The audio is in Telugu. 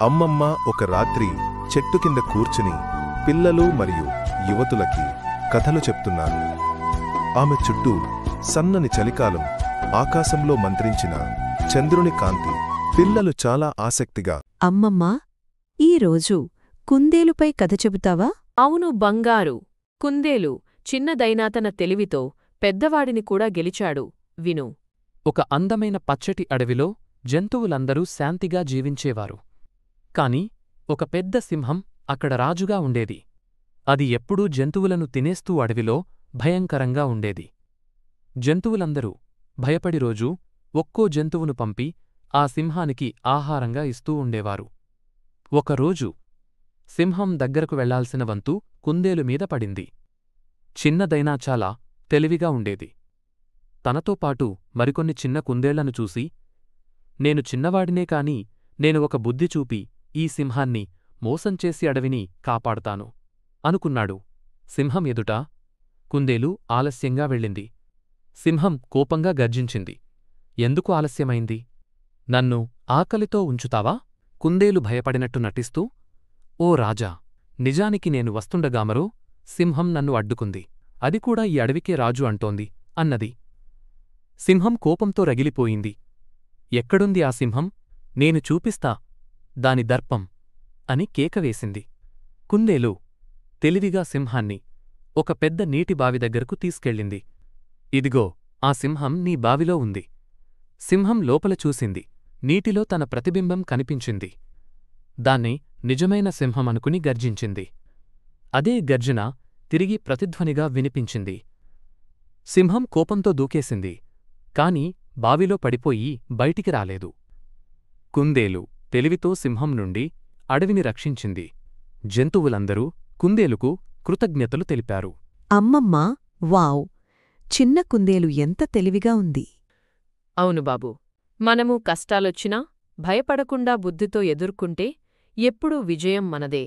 అమ్మమ్మ ఒక రాత్రి చెట్టు కింద కూర్చుని పిల్లలు మరియు యువతులకి కథలు చెప్తున్నారు. ఆమె చుట్టూ సన్నని చలికాలం, ఆకాశంలో మంత్రించిన చంద్రుని కాంతి. పిల్లలు చాలా ఆసక్తిగా, అమ్మమ్మా, ఈరోజు కుందేలుపై కథ చెబుతావా? అవును బంగారు. కుందేలు చిన్నదైనా తన తెలివితో పెద్దవాడిని కూడా గెలిచాడు. విను. ఒక అందమైన పచ్చటి అడవిలో జంతువులందరూ శాంతిగా జీవించేవారు. కాని ఒక పెద్ద సింహం అక్కడ రాజుగా ఉండేది. అది ఎప్పుడూ జంతువులను తినేస్తూ అడవిలో భయంకరంగా ఉండేది. జంతువులందరూ భయపడి రోజూ ఒక్కో జంతువును పంపి ఆ సింహానికి ఆహారంగా ఇస్తూ ఉండేవారు. ఒకరోజు సింహం దగ్గరకు వెళ్లాల్సిన వంతు కుందేలు మీద పడింది. చిన్నదైనా చాలా తెలివిగా ఉండేది. తనతో పాటు మరికొన్ని చిన్న కుందేళ్లను చూసి, నేను చిన్నవాడినే కాని నేను ఒక బుద్ధి చూపి ఈ సింహాన్ని మోసం చేసి అడవిని కాపాడతాను అనుకున్నాడు. సింహం ఎదుట కుందేలు ఆలస్యంగా వెళ్ళింది. సింహం కోపంగా గర్జించింది. ఎందుకు ఆలస్యమైంది? నన్ను ఆకలితో ఉంచుతావా? కుందేలు భయపడినట్టు నటిస్తూ, ఓ రాజా, నిజానికి నేను వస్తుండగామరో సింహం నన్ను అడ్డుకుంది. అది కూడా ఈ అడవికే రాజు అంటోంది అన్నది. సింహం కోపంతో రగిలిపోయింది. ఎక్కడుంది ఆ సింహం? నేను చూపిస్తా దాని దర్పం అని కేకవేసింది. కుందేలు తెలివిగా సింహాన్ని ఒక పెద్ద నీటి బావి దగ్గరకు తీసుకెళ్ళింది. ఇదిగో ఆ సింహం నీ బావిలో ఉంది. సింహం లోపల చూసింది. నీటిలో తన ప్రతిబింబం కనిపించింది. దాన్ని నిజమైన సింహం అనుకుని గర్జించింది. అదే గర్జన తిరిగి ప్రతిధ్వనిగా వినిపించింది. సింహం కోపంతో దూకేసింది. కాని బావిలో పడిపోయి బయటికి రాలేదు. కుందేలు తెలివితో సింహం నుండి అడవిని రక్షించింది. జంతువులందరూ కుందేలుకు కృతజ్ఞతలు తెలిపారు. అమ్మమ్మా, వావ్! చిన్న కుందేలు ఎంత తెలివిగా ఉంది. అవును బాబూ. మనము కష్టాలొచ్చినా భయపడకుండా బుద్ధితో ఎదుర్కొంటే ఎప్పుడూ విజయం మనదే.